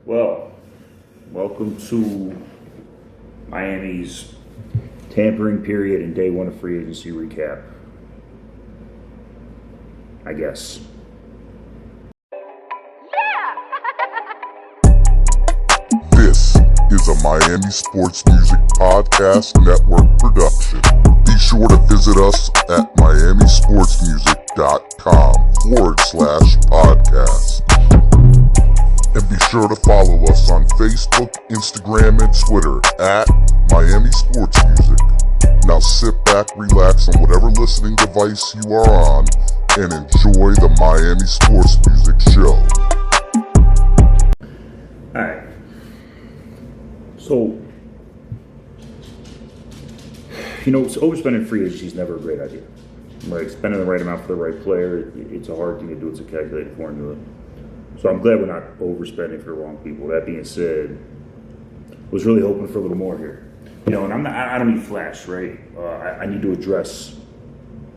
Well, welcome to Miami's tampering period and day one of free agency recap, I guess. This is a Miami Sports Music Podcast Network production. Be sure to visit us at miamisportsmusic.com/podcast. And be sure to follow us on Facebook, Instagram, and Twitter at Miami Sports Music. Now sit back, relax on whatever listening device you are on, and enjoy the Miami Sports Music Show. Alright. So, overspending free agency is never a great idea. Right? Spending the right amount for the right player, it's a hard thing to do. It's a calculated formula. So I'm glad we're not overspending for the wrong people. That being said, I was really hoping for a little more here. And I don't need flash, right? I need to address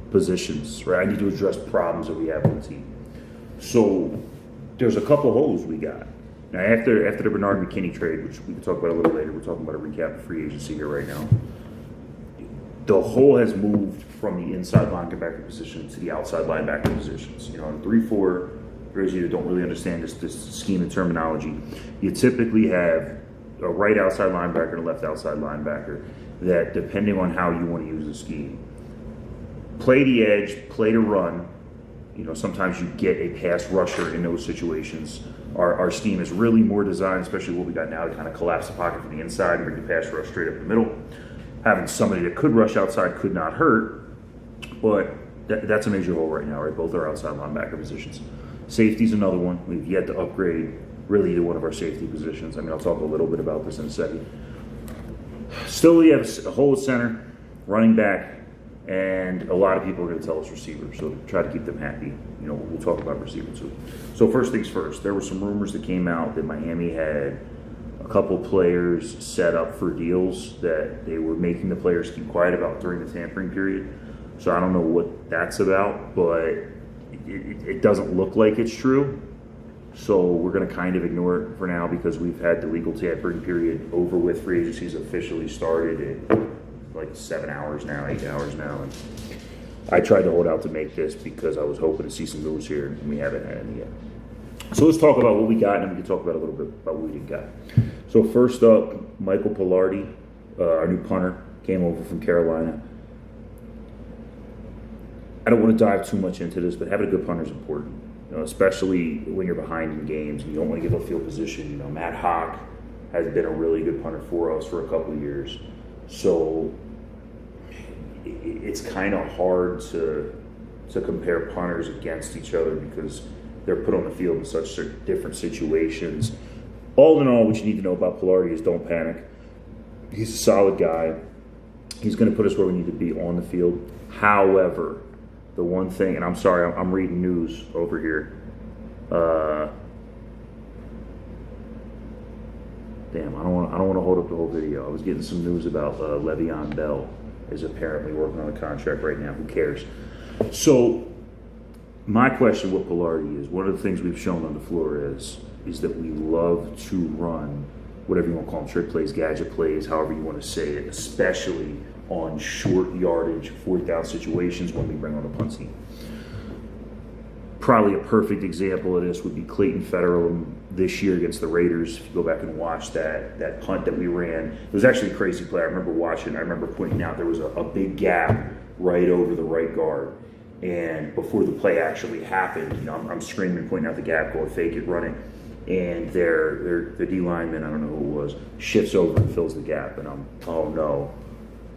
positions, right? I need to address problems that we have on the team. So there's a couple holes we got. Now, after the Bernard McKinney trade, which we can talk about a little later, we're talking about a recap of free agency here right now. The hole has moved from the inside linebacker position to the outside linebacker positions. In 3-4, for those of you that don't really understand this scheme and terminology, you typically have a right outside linebacker and a left outside linebacker that, depending on how you want to use the scheme, play the edge, play the run. Sometimes you get a pass rusher in those situations. Our scheme is really more designed, especially what we got now, to kind of collapse the pocket from the inside and bring the pass rush straight up the middle. Having somebody that could rush outside could not hurt, but that's a major hole right now, right? Both are outside linebacker positions. Safety's another one. We've yet to upgrade really to one of our safety positions. I'll talk a little bit about this in a second. Still, we have a hole at center, running back, and a lot of people are going to tell us receiver, so try to keep them happy. We'll talk about receiver too. So first things first, there were some rumors that came out that Miami had a couple players set up for deals that they were making the players keep quiet about during the tampering period. So I don't know what that's about, but it doesn't look like it's true. So we're going to kind of ignore it for now because we've had the legal tampering period over with. Free agency's officially started in like 7 hours now, 8 hours now. And I tried to hold out to make this because I was hoping to see some moves here, and we haven't had any yet. So let's talk about what we got, and then we can talk about a little bit about what we didn't got. So first up, Michael Pilardi, our new punter, came over from Carolina. I don't want to dive too much into this, but having a good punter is important, especially when you're behind in games and you don't want to give up field position. Matt Hawk has been a really good punter for us for a couple of years. So it's kind of hard to compare punters against each other because they're put on the field in such different situations. All in all, what you need to know about Pilardi is don't panic. He's a solid guy. He's going to put us where we need to be on the field. However, the one thing, and I'm sorry, I'm reading news over here. Damn, I don't want to hold up the whole video. I was getting some news about Le'Veon Bell is apparently working on a contract right now. Who cares? So my question with Pilardi is, one of the things we've shown on the floor is that we love to run whatever you want to call them, trick plays, gadget plays, however you want to say it, especially on short yardage, fourth down situations when we bring on the punt team. Probably a perfect example of this would be Clayton Federer this year against the Raiders. If you go back and watch that punt that we ran, it was actually a crazy play. I remember watching. I remember pointing out there was a big gap right over the right guard. And before the play actually happened, I'm screaming, pointing out the gap, going fake it, running. And the D lineman, I don't know who it was, shifts over and fills the gap. And oh no.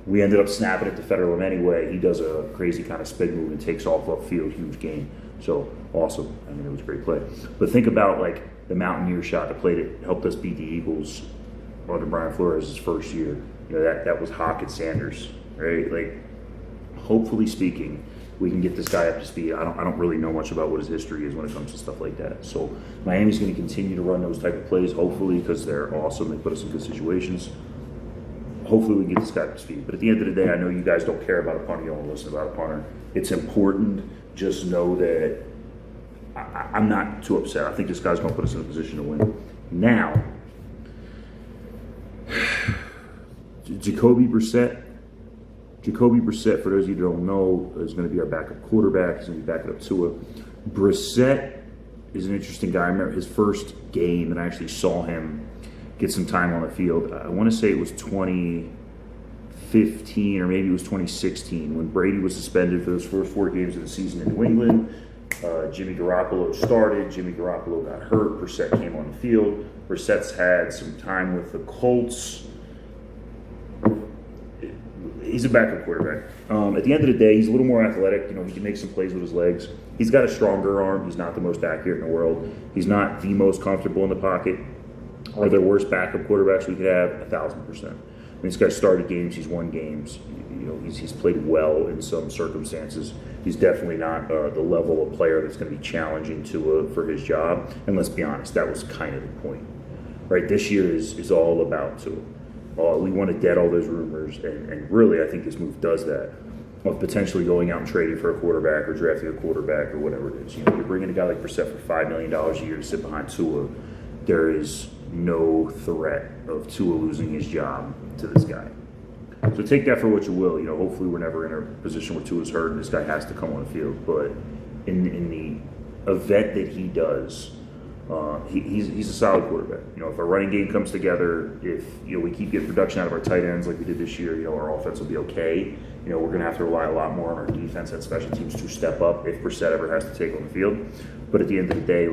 We ended up snapping it to Federer anyway. He does a crazy kind of spin move and takes off upfield, huge gain. So awesome. It was a great play. But think about like the Mountaineer shot, the play that helped us beat the Eagles under Brian Flores' first year. That was Hawk and Sanders, right? Like, hopefully speaking, we can get this guy up to speed. I don't really know much about what his history is when it comes to stuff like that. So Miami's going to continue to run those type of plays, hopefully, because they're awesome. They put us in good situations. Hopefully we can get this guy up to speed. But at the end of the day, I know you guys don't care about a punter. You don't listen about a punter. It's important. Just know that I'm not too upset. I think this guy's going to put us in a position to win. Now, Jacoby Brissett. Jacoby Brissett, for those of you who don't know, is going to be our backup quarterback. He's going to be backing up Tua. Brissett is an interesting guy. I remember his first game, and I actually saw him get some time on the field. I want to say it was 2015 or maybe it was 2016 when Brady was suspended for those first 4 games of the season in New England. Jimmy Garoppolo started. Jimmy Garoppolo got hurt. Brissett came on the field. Brissett's had some time with the Colts. He's a backup quarterback. At the end of the day, he's a little more athletic. He can make some plays with his legs. He's got a stronger arm. He's not the most accurate in the world. He's not the most comfortable in the pocket. Are there worse backup quarterbacks we could have? 1,000%. This guy started games. He's won games. He's played well in some circumstances. He's definitely not the level of player that's going to be challenging for his job. And let's be honest, that was kind of the point, right? This year is all about Tua. We want to dead all those rumors, and really, I think this move does that, of potentially going out and trading for a quarterback or drafting a quarterback or whatever it is. You're bringing a guy like Brissett for $5 million a year to sit behind Tua. There is no threat of Tua losing his job to this guy. So take that for what you will. Hopefully we're never in a position where Tua's hurt and this guy has to come on the field. But in the event that he does, he's a solid quarterback. If our running game comes together, if we keep getting production out of our tight ends like we did this year, our offense will be okay. We're going to have to rely a lot more on our defense and special teams to step up if Brissett ever has to take on the field. But at the end of the day,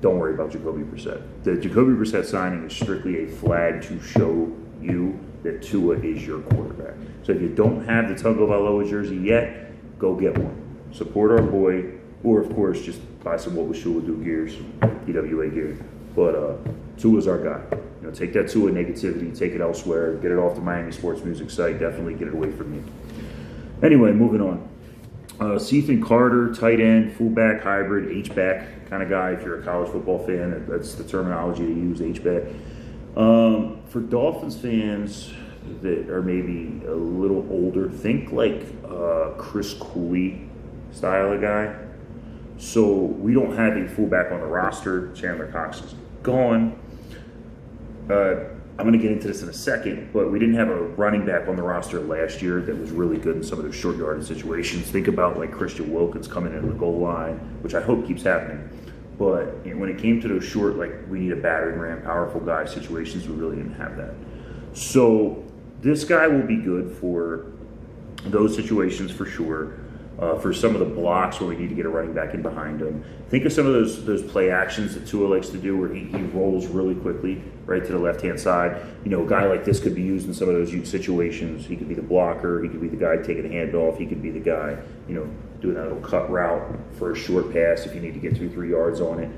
don't worry about Jacoby Brissett. The Jacoby Brissett signing is strictly a flag to show you that Tua is your quarterback. So if you don't have the Tagovailoa jersey yet, go get one. Support our boy, or of course just buy some what was Shula do gears, DWA Gear. But Tua's our guy. Take that Tua negativity, take it elsewhere, get it off the Miami sports music site. Definitely get it away from me. Anyway, moving on. Ethan Carter, tight end, fullback, hybrid, H-back kind of guy. If you're a college football fan, that's the terminology to use, H-back. For Dolphins fans that are maybe a little older, think like Chris Cooley style of guy. So we don't have a fullback on the roster. Chandler Cox is gone. I'm going to get into this in a second, but we didn't have a running back on the roster last year that was really good in some of those short yardage situations. Think about Christian Wilkins coming in the goal line, which I hope keeps happening. But when it came to those short, we need a battering ram, powerful guy situations, we really didn't have that. So this guy will be good for those situations for sure. For some of the blocks where we need to get a running back in behind him. Think of some of those play actions that Tua likes to do where he rolls really quickly right to the left-hand side. A guy like this could be used in some of those situations. He could be the blocker. He could be the guy taking a handoff. He could be the guy, doing that little cut route for a short pass if you need to get 2-3 yards on it.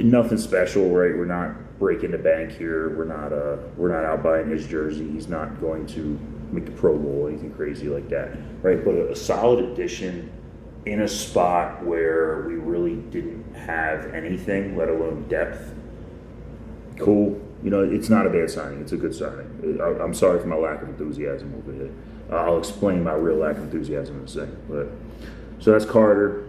Nothing special, right? We're not breaking the bank here. We're not out buying his jersey. He's not going to make the Pro Bowl or anything crazy like that, right? But a solid addition in a spot where we really didn't have anything, let alone depth. Cool. It's not a bad signing. It's a good signing. I'm sorry for my lack of enthusiasm over it. I'll explain my real lack of enthusiasm in a second. So that's Carter.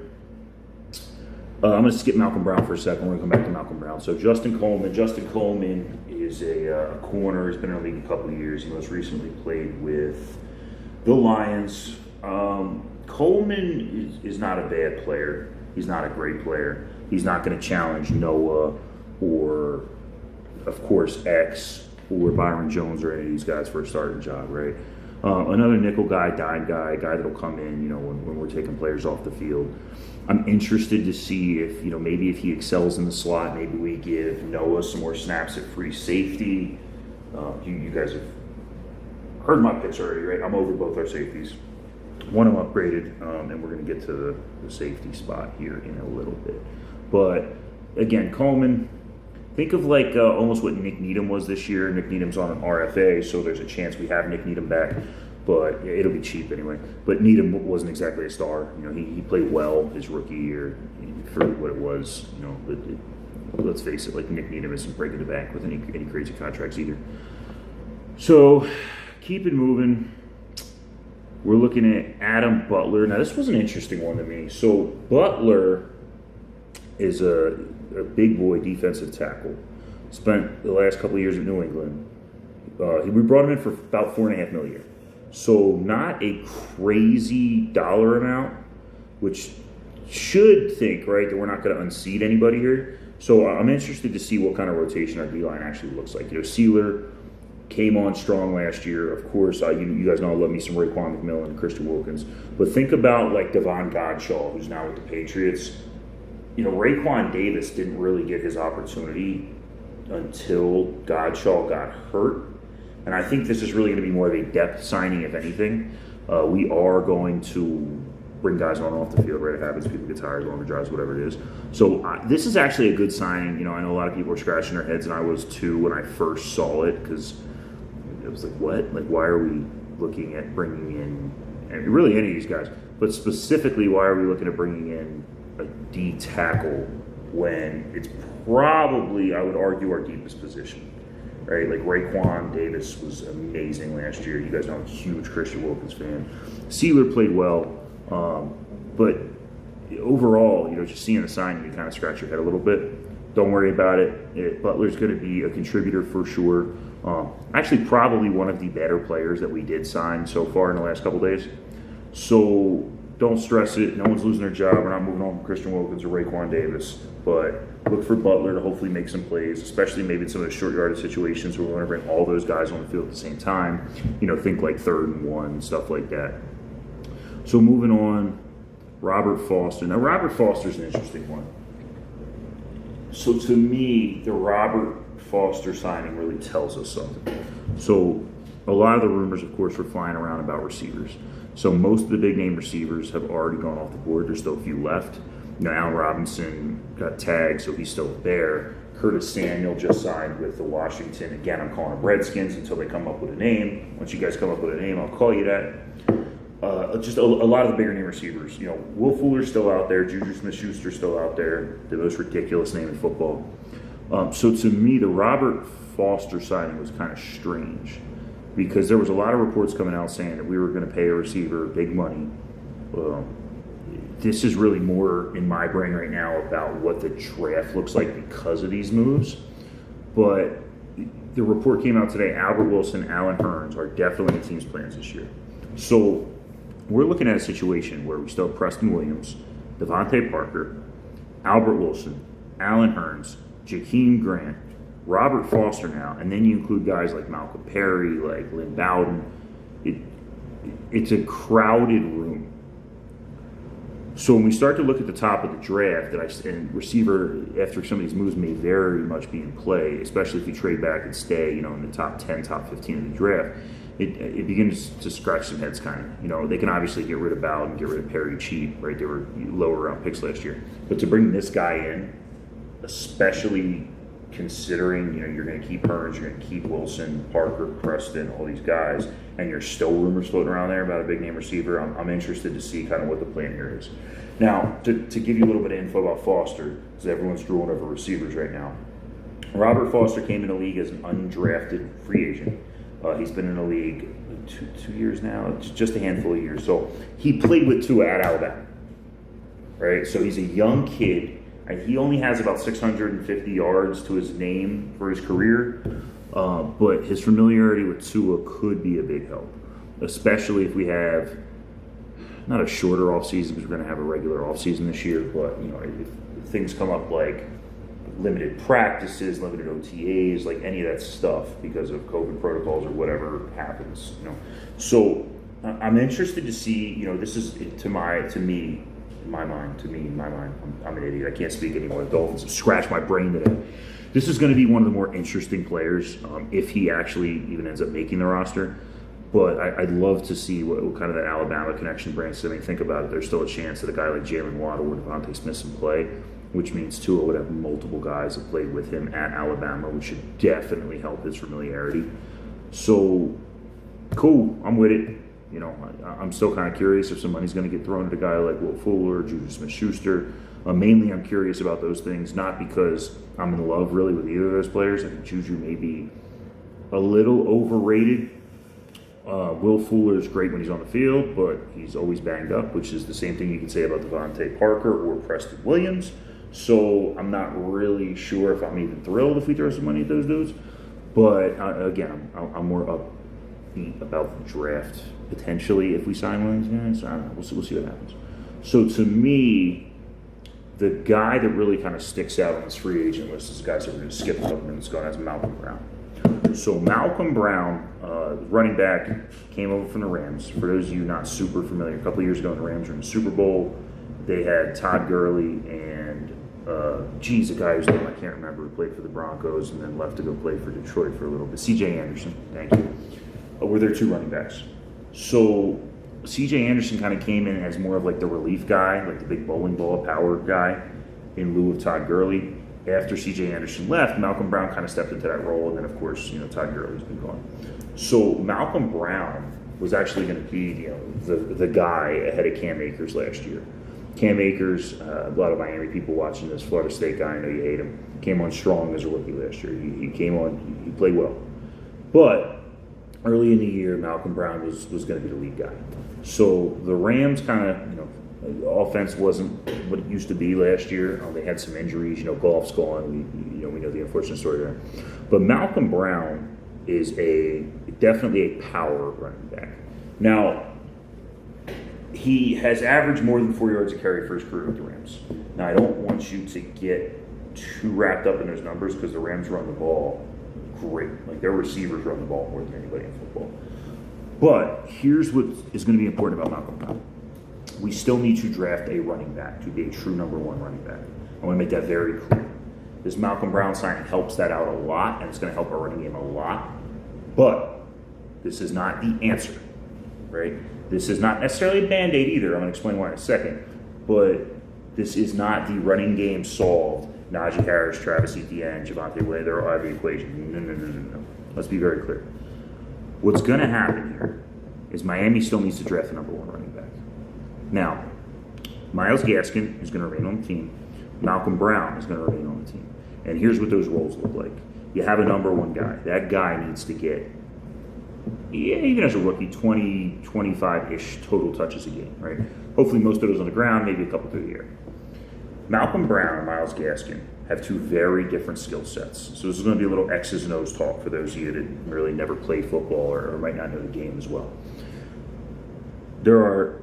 I'm going to skip Malcolm Brown for a second. We're going to come back to Malcolm Brown. So Justin Coleman. Justin Coleman is a corner. He's been in the league a couple of years. He most recently played with the Lions. Coleman is not a bad player. He's not a great player. He's not going to challenge Noah or, of course, X or Byron Jones or any of these guys for a starting job, right? Another nickel guy, dime guy, guy that'll come in, when we're taking players off the field. I'm interested to see if, maybe if he excels in the slot, maybe we give Noah some more snaps at free safety. You guys have heard my picks already, right? I'm over both our safeties. One of them upgraded, and we're going to get to the safety spot here in a little bit. But, again, Coleman, think of almost what Nick Needham was this year. Nick Needham's on an RFA, so there's a chance we have Nick Needham back. But it'll be cheap anyway. But Needham wasn't exactly a star. He played well his rookie year for what it was. Let's face it, Nick Needham isn't breaking the bank with any crazy contracts either. So keep it moving. We're looking at Adam Butler. Now this was an interesting one to me. So Butler is a big boy defensive tackle. Spent the last couple of years at New England. We brought him in for about $4.5 million. So not a crazy dollar amount, which should think, right, that we're not going to unseat anybody here. So I'm interested to see what kind of rotation our D-line actually looks like. Sealer came on strong last year. Of course, you guys know I love me some Raekwon McMillan and Christian Wilkins. But think about like Devon Godshaw, who's now with the Patriots. Raekwon Davis didn't really get his opportunity until Godshaw got hurt. And I think this is really going to be more of a depth signing, if anything. We are going to bring guys on off the field, right? It happens. People get tired, longer drives, whatever it is. So this is actually a good signing. I know a lot of people are scratching their heads, and I was too when I first saw it, because it was like, what? Like, why are we looking at bringing in, and really any of these guys, but specifically, why are we looking at bringing in a D tackle when it's probably, I would argue, our deepest position, right? Like Raekwon Davis was amazing last year. You guys know I'm a huge Christian Wilkins fan. Sealer played well, but overall, just seeing the signing, you kind of scratch your head a little bit. Don't worry about it. Butler's going to be a contributor for sure. Actually, probably one of the better players that we did sign so far in the last couple days. So don't stress it. No one's losing their job. We're not moving on from Christian Wilkins or Raekwon Davis. But look for Butler to hopefully make some plays, especially maybe in some of the short yardage situations where we want to bring all those guys on the field at the same time. Think like 3rd and 1, stuff like that. So moving on, Robert Foster. Now, Robert Foster's an interesting one. So to me, the Robert Foster signing really tells us something. So a lot of the rumors, of course, were flying around about receivers. So most of the big-name receivers have already gone off the board. There's still a few left. Allen Robinson got tagged, so he's still there. Curtis Samuel just signed with the Washington. Again, I'm calling them Redskins until they come up with a name. Once you guys come up with a name, I'll call you that. Just a lot of the bigger name receivers. Will Fuller's still out there. Juju Smith-Schuster's still out there. The most ridiculous name in football. So to me, the Robert Foster signing was kind of strange because there was a lot of reports coming out saying that we were going to pay a receiver big money. This is really more in my brain right now about what the draft looks like because of these moves. But the report came out today, Albert Wilson, Allen Hurns are definitely in the team's plans this year. So we're looking at a situation where we still have Preston Williams, Devontae Parker, Albert Wilson, Allen Hurns, Jakeem Grant, Robert Foster now, and then you include guys like Malcolm Perry, like Lynn Bowden. It's a crowded room. So when we start to look at the top of the draft, and receiver, after some of these moves, may very much be in play, especially if you trade back and stay, in the top 10, top 15 of the draft, it begins to scratch some heads kind of. They can obviously get rid of Bowden, get rid of Perry cheap, right? They were lower round picks last year. But to bring this guy in, especially considering, you're going to keep Hurns, you're going to keep Wilson, Parker, Preston, all these guys, and there's still rumors floating around there about a big name receiver. I'm interested to see kind of what the plan here is. Now, to give you a little bit of info about Foster, because everyone's drooling over receivers right now. Robert Foster came in the league as an undrafted free agent. He's been in the league two years now, just a handful of years. So he played with Tua at Alabama, right? So he's a young kid. He only has about 650 yards to his name for his career, but his familiarity with Tua could be a big help, especially if we have not a shorter offseason because we're going to have a regular offseason this year, but if things come up like limited practices, limited OTAs, like any of that stuff because of COVID protocols or whatever happens. So I'm interested to see. This is to me. In my mind, I'm an idiot. I can't speak anymore. The Dolphins scratch my brain today. This is going to be one of the more interesting players if he actually even ends up making the roster. But I'd love to see what kind of that Alabama connection brings. I mean, think about it. There's still a chance that a guy like Jalen Waddle or Devontae Smith can play, which means Tua would have multiple guys that played with him at Alabama, which should definitely help his familiarity. So, cool. I'm with it. I'm still kind of curious if some money's going to get thrown at a guy like Will Fuller or Juju Smith-Schuster. Mainly, I'm curious about those things, not because I'm in love really with either of those players. I think Juju may be a little overrated. Will Fuller is great when he's on the field, but he's always banged up, which is the same thing you can say about Devontae Parker or Preston Williams. So I'm not really sure if I'm even thrilled if we throw some money at those dudes. But again, I'm more upbeat about the draft potentially if we sign one of these guys. I don't know. We'll see what happens. So to me, the guy that really kind of sticks out on this free agent list is the guys that we're going to skip a couple minutes ago, and that's Malcolm Brown. So Malcolm Brown, running back, came over from the Rams. For those of you not super familiar, a couple of years ago, the Rams were in the Super Bowl. They had Todd Gurley and, the guy whose name I can't remember, who played for the Broncos and then left to go play for Detroit for a little bit. C.J. Anderson, thank you. Were their two running backs. So C.J. Anderson kind of came in as more of like the relief guy, like the big bowling ball power guy, in lieu of Todd Gurley. After C.J. Anderson left, Malcolm Brown kind of stepped into that role, and then of course, Todd Gurley's been gone. So Malcolm Brown was actually going to be, the guy ahead of Cam Akers last year. Cam Akers, a lot of Miami people watching this, Florida State guy, I know you hate him, came on strong as a rookie last year. He came on, he played well. But early in the year, Malcolm Brown was going to be the lead guy. So the Rams kind of, the offense wasn't what it used to be last year. They had some injuries. Goff's gone. We know the unfortunate story there. But Malcolm Brown is definitely a power running back. Now, he has averaged more than 4 yards a carry for his career with the Rams. Now, I don't want you to get too wrapped up in those numbers because the Rams run the ball great. Like, their receivers run the ball more than anybody in football. But here's what is going to be important about Malcolm Brown. We still need to draft a running back to be a true number one running back. I want to make that very clear. This Malcolm Brown signing helps that out a lot, and it's going to help our running game a lot. But this is not the answer, right? This is not necessarily a Band-Aid either. I'm going to explain why in a second. But this is not the running game solved. Najee Harris, Travis Etienne, Javonte Williams, they're all out of the equation. No. Let's be very clear. What's going to happen here is Miami still needs to draft the number one running back. Now, Myles Gaskin is going to remain on the team. Malcolm Brown is going to remain on the team. And here's what those roles look like. You have a number one guy. That guy needs to get, even as a rookie, 20, 25-ish total touches a game, right? Hopefully most of those on the ground, maybe a couple through the air. Malcolm Brown and Myles Gaskin have two very different skill sets. So this is going to be a little X's and O's talk for those of you that really never played football or might not know the game as well. There are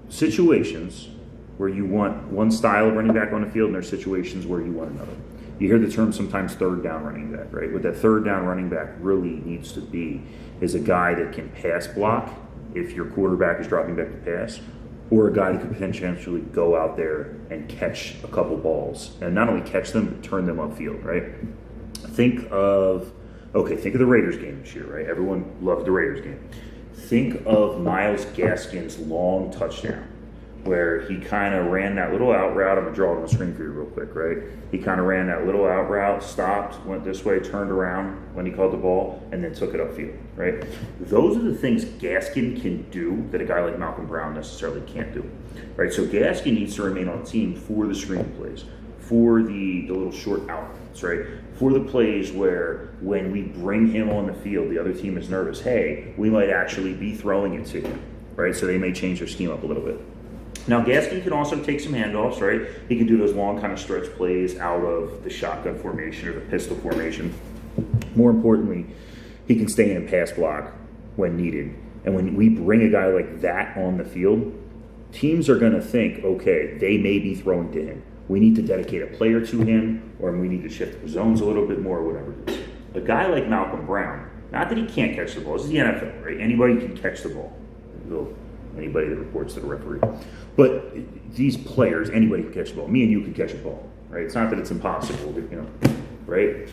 situations where you want one style of running back on the field, and there are situations where you want another. You hear the term sometimes third down running back, right? What that third down running back really needs to be is a guy that can pass block if your quarterback is dropping back to pass, or a guy that could potentially go out there and catch a couple balls. And not only catch them, but turn them upfield, right? Think of the Raiders game this year, right? Everyone loved the Raiders game. Think of Myles Gaskin's long touchdown, where he kind of ran that little out route. I'm going to draw it on the screen for you real quick, right? He kind of ran that little out route, stopped, went this way, turned around when he caught the ball, and then took it upfield, right? Those are the things Gaskin can do that a guy like Malcolm Brown necessarily can't do, right? So Gaskin needs to remain on the team for the screen plays, for the little short outlets, right? For the plays where when we bring him on the field, the other team is nervous. Hey, we might actually be throwing it to him, right? So they may change their scheme up a little bit. Now, Gaskin can also take some handoffs, right? He can do those long kind of stretch plays out of the shotgun formation or the pistol formation. More importantly, he can stay in pass block when needed. And when we bring a guy like that on the field, teams are going to think, okay, they may be throwing to him. We need to dedicate a player to him, or we need to shift the zones a little bit more, or whatever it is. A guy like Malcolm Brown, not that he can't catch the ball, this is the NFL, right? Anybody can catch the ball. Anybody that reports to the referee. But these players, anybody can catch the ball. Me and you can catch a ball, right? It's not that it's impossible, right?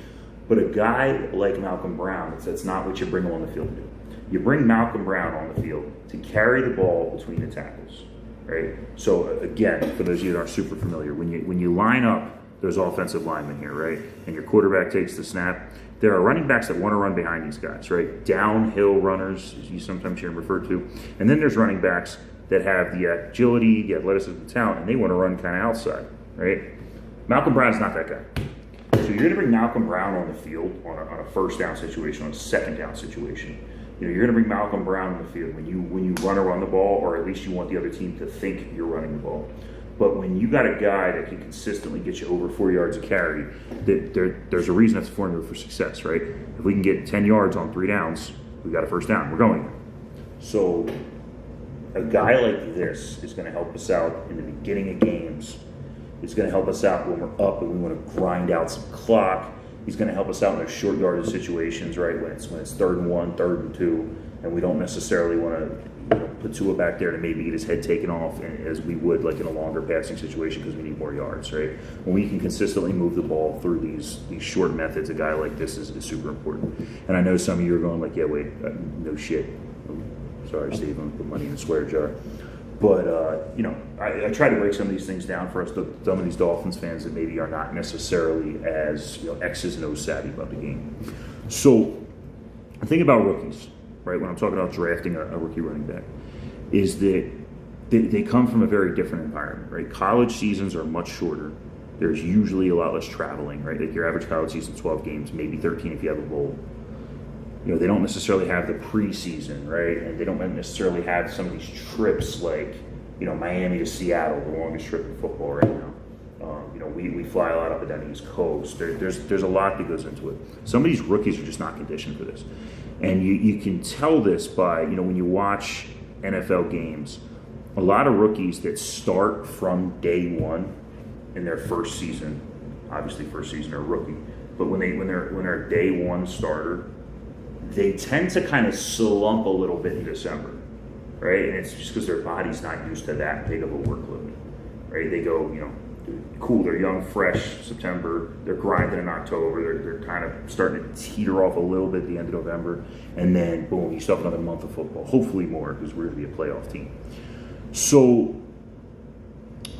But a guy like Malcolm Brown, that's not what you bring him on the field to do. You bring Malcolm Brown on the field to carry the ball between the tackles, right? So again, for those of you that aren't super familiar, when you line up those offensive linemen here, right, and your quarterback takes the snap, there are running backs that want to run behind these guys, right? Downhill runners, as you sometimes hear them referred to. And then there's running backs that have the agility, the athleticism, the talent, and they want to run kind of outside, right? Malcolm Brown's not that guy. So you're going to bring Malcolm Brown on the field on a first down situation, on a second down situation. You're going to bring Malcolm Brown on the field when you run the ball, or at least you want the other team to think you're running the ball. But when you got a guy that can consistently get you over 4 yards a carry, there's a reason that's a formula for success, right? If we can get 10 yards on 3 downs, we got a first down. We're going. So a guy like this is going to help us out in the beginning of games. It's going to help us out when we're up and we want to grind out some clock. He's going to help us out in those short yardage situations, right? When it's 3rd and 1, 3rd and 2, and we don't necessarily want to put Tua back there to maybe get his head taken off as we would like in a longer passing situation because we need more yards, right? When we can consistently move the ball through these short methods, a guy like this is super important. And I know some of you are going like, yeah, wait, no shit. Sorry, Steve, I'm going to put money in the swear jar. But, I try to break some of these things down for us, some of these Dolphins fans that maybe are not necessarily as X's and O's savvy about the game. So the thing about rookies, right, when I'm talking about drafting a rookie running back, is that they come from a very different environment, right? College seasons are much shorter. There's usually a lot less traveling, right? Like your average college season, 12 games, maybe 13 if you have a bowl. They don't necessarily have the preseason, right? And they don't necessarily have some of these trips like, Miami to Seattle, the longest trip in football right now. We fly a lot up and down the East Coast. There's a lot that goes into it. Some of these rookies are just not conditioned for this. And you can tell this by, when you watch NFL games, a lot of rookies that start from day one in their first season, obviously first season are a rookie, but when they're a day one starter, they tend to kind of slump a little bit in December, right? And it's just because their body's not used to that big of a workload, right? They go, cool, they're young, fresh, September, they're grinding in October, they're kind of starting to teeter off a little bit at the end of November, and then boom, you still have another month of football, hopefully more, because we're going to be a playoff team. So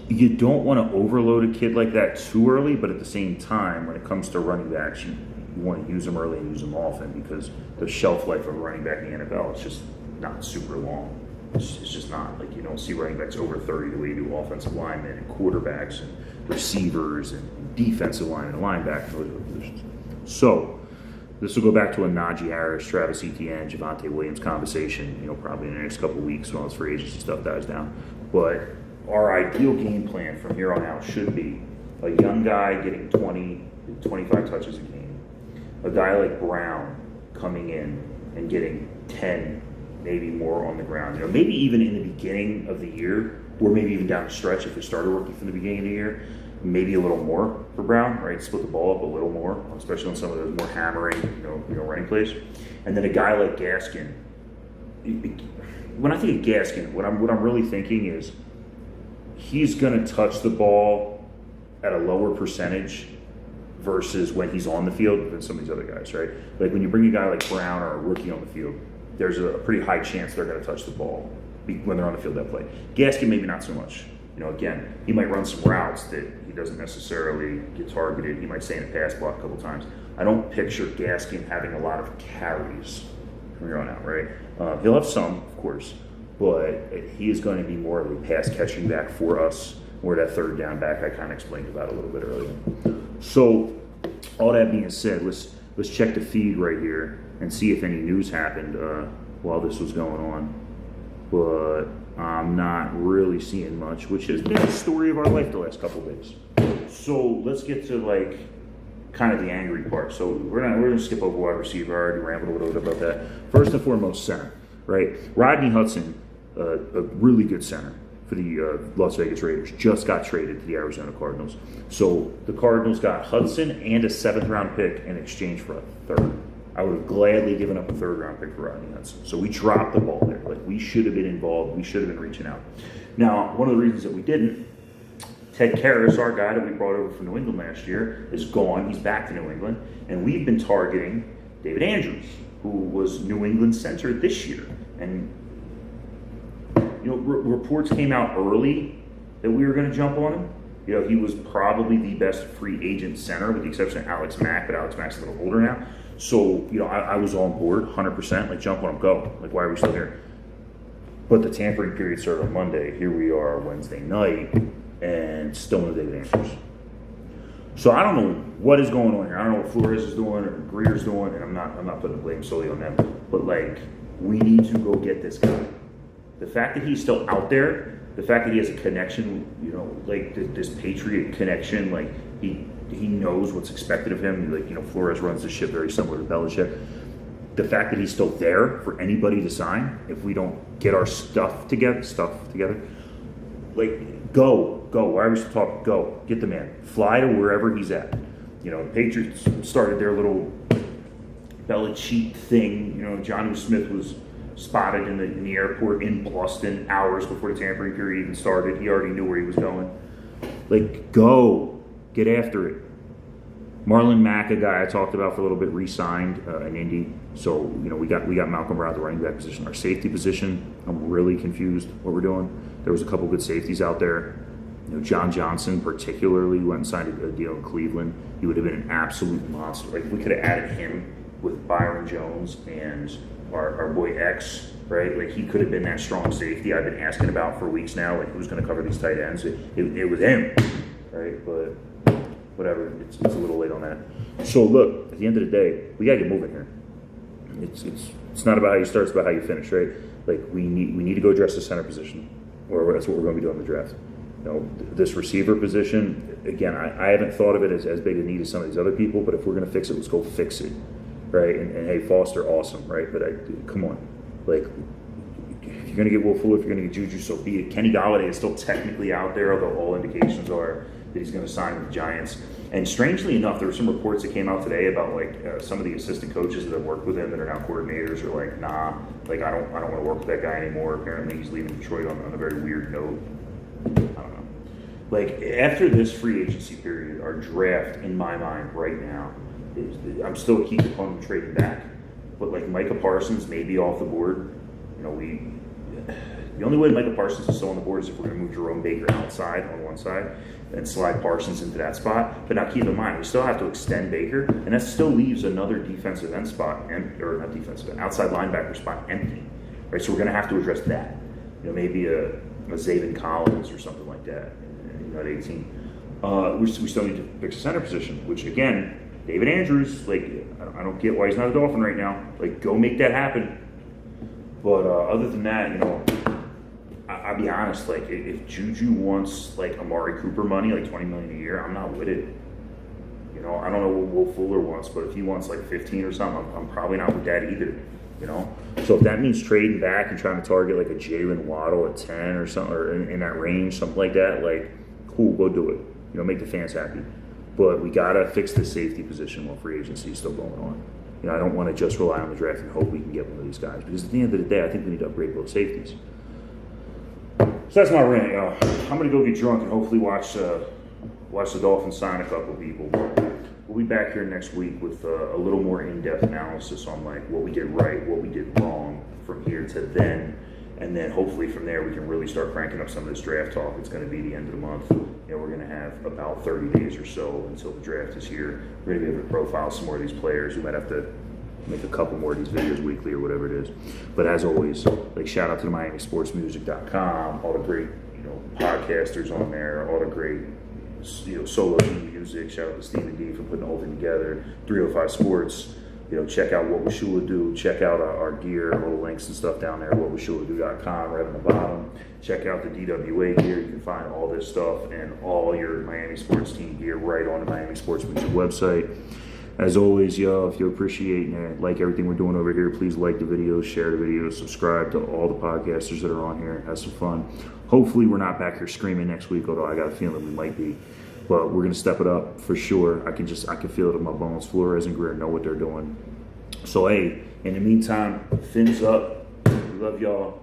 you don't want to overload a kid like that too early, but at the same time, when it comes to running backs, you want to use them early and use them often because the shelf life of a running back in the NFL is just not super long. It's just not. Like, you don't see running backs over 30 the way you do offensive linemen and quarterbacks and receivers and defensive linemen and linebackers. So this will go back to a Najee Harris, Travis Etienne, Javonte Williams conversation, probably in the next couple of weeks when all this free agency stuff dies down. But our ideal game plan from here on out should be a young guy getting 20, 25 touches a game. A guy like Brown coming in and getting 10, maybe more on the ground. Maybe even in the beginning of the year, or maybe even down the stretch if we started working from the beginning of the year, maybe a little more for Brown, right? Split the ball up a little more, especially on some of those more hammering, running plays. And then a guy like Gaskin. When I think of Gaskin, what I'm really thinking is he's going to touch the ball at a lower percentage versus when he's on the field than some of these other guys, right? Like when you bring a guy like Brown or a rookie on the field, there's a pretty high chance they're going to touch the ball when they're on the field that play. Gaskin, maybe not so much. Again, he might run some routes that he doesn't necessarily get targeted. He might stay in a pass block a couple times. I don't picture Gaskin having a lot of carries from here on out, right? He'll have some, of course, but he is going to be more of a pass catching back for us, or that third down back I kind of explained about a little bit earlier. So, all that being said, let's check the feed right here and see if any news happened while this was going on. But I'm not really seeing much, which has been the story of our life the last couple of days. So let's get to kind of the angry part. So we're gonna skip over wide receiver. I already rambled a little bit about that. First and foremost, center, right? Rodney Hudson, a really good center for the Las Vegas Raiders, just got traded to the Arizona Cardinals. So the Cardinals got Hudson and a 7th-round pick in exchange for a 3rd. I would have gladly given up a 3rd-round pick for Rodney Hudson. So we dropped the ball there. We should have been involved. We should have been reaching out. Now, one of the reasons that we didn't, Ted Karras, our guy that we brought over from New England last year, is gone. He's back to New England. And we've been targeting David Andrews, who was New England center this year. And reports came out early that we were going to jump on him. He was probably the best free agent center, with the exception of Alex Mack, but Alex Mack's a little older now. So, I was on board 100%, jump on him, go. Why are we still here? But the tampering period started on Monday. Here we are Wednesday night, and still no David Andrews. So I don't know what is going on here. I don't know what Flores is doing or Greer's doing, and I'm not putting the blame solely on them. But we need to go get this guy. The fact that he's still out there the fact that he has a connection, you know, like this Patriot connection, like he knows what's expected of him. Like, you know, Flores runs the ship very similar to Belichick. The fact that he's still there for anybody to sign, if we don't get our stuff together, like go. Why are we still talking? Go. Get the man. Fly to wherever he's at. You know, the Patriots started their little Belichick thing. You know, Jonnu Smith was spotted in the airport in Boston hours before the tampering period even started. He already knew where he was going. Like, go. Get after it. Marlon Mack, a guy I talked about for a little bit, re-signed in Indy. So, you know, we got Malcolm Brown at the running back position. Our safety position, I'm really confused what we're doing. There was a couple good safeties out there. You know, John Johnson particularly went and signed a deal in Cleveland. He would have been an absolute monster. Like, we could have added him with Byron Jones and our boy X, right? Like, he could have been that strong safety I've been asking about for weeks now. Like, who's going to cover these tight ends? It was him, right? But whatever, it's a little late on that. So look, at the end of the day, we gotta get moving here. It's not about how you start, it's about how you finish, right? Like, we need to go address the center position, or that's what we're going to be doing in the draft. You know, this receiver position, again, I haven't thought of it as big a need as some of these other people, but if we're going to fix it, let's go fix it, right? And hey, Foster, awesome, right? But come on, like, if you're going to get Will Fuller, if you're going to get Juju, so be it. Kenny Golladay is still technically out there, although all indications are that he's going to sign with the Giants. And strangely enough, there were some reports that came out today about like some of the assistant coaches that have worked with him that are now coordinators are like, nah, like I don't want to work with that guy anymore. Apparently, he's leaving Detroit on a very weird note. I don't know. Like, after this free agency period, our draft, in my mind, right now, I'm still a key component of trading back. But like Micah Parsons may be off the board. You know, the only way Micah Parsons is still on the board is if we're going to move Jerome Baker outside on one side and slide Parsons into that spot. But now keep in mind, we still have to extend Baker, and that still leaves another defensive end spot, or not defensive end, outside linebacker spot empty. Right, so we're going to have to address that. You know, maybe a Zaven Collins or something like that. You know, at 18. We still need to fix the center position, which again, David Andrews, like, I don't get why he's not a Dolphin right now. Like, go make that happen. But other than that, you know, I'll be honest, like, if Juju wants, like, Amari Cooper money, like $20 million a year, I'm not with it. You know, I don't know what Will Fuller wants, but if he wants, like, 15 or something, I'm probably not with that either, you know? So if that means trading back and trying to target, like, a Jalen Waddle at 10 or something, or in that range, something like that, like, cool, go do it. You know, make the fans happy. But we got to fix the safety position while free agency is still going on. You know, I don't want to just rely on the draft and hope we can get one of these guys, because at the end of the day, I think we need to upgrade both safeties. So that's my rant, y'all. I'm gonna go get drunk and hopefully watch the Dolphins sign a couple of people. We'll be back here next week with a little more in-depth analysis on like what we did right, what we did wrong from here to then, and then hopefully from there we can really start cranking up some of this draft talk. It's going to be the end of the month. You know, we're going to have about 30 days or so until the draft is here. We're going to be able to profile some more of these players. We might have to make a couple more of these videos weekly or whatever it is. But as always, like, shout out to the MiamiSportsMusic.com, all the great, you know, podcasters on there, all the great, you know, solo music. Shout out to Stephen D for putting the whole thing together. 305 Sports. You know, check out What We Shula Do. Check out our gear, all the links and stuff down there, whatweshulado.com, right on the bottom. Check out the DWA Gear. You can find all this stuff and all your Miami sports team gear right on the Miami Sports Music website. As always, y'all, if you appreciate and like everything we're doing over here, please like the videos, share the videos, subscribe to all the podcasters that are on here. Have some fun. Hopefully we're not back here screaming next week, although I got a feeling we might be. But we're going to step it up for sure. I can feel it in my bones. Flores and Greer know what they're doing. So, hey, in the meantime, fins up. We love y'all.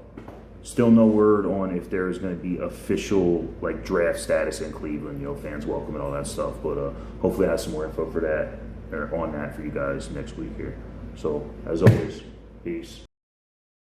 Still no word on if there is going to be official, like, draft status in Cleveland, you know, fans welcome and all that stuff. But hopefully I have some more info for that, or on that for you guys next week here. So, as always, peace.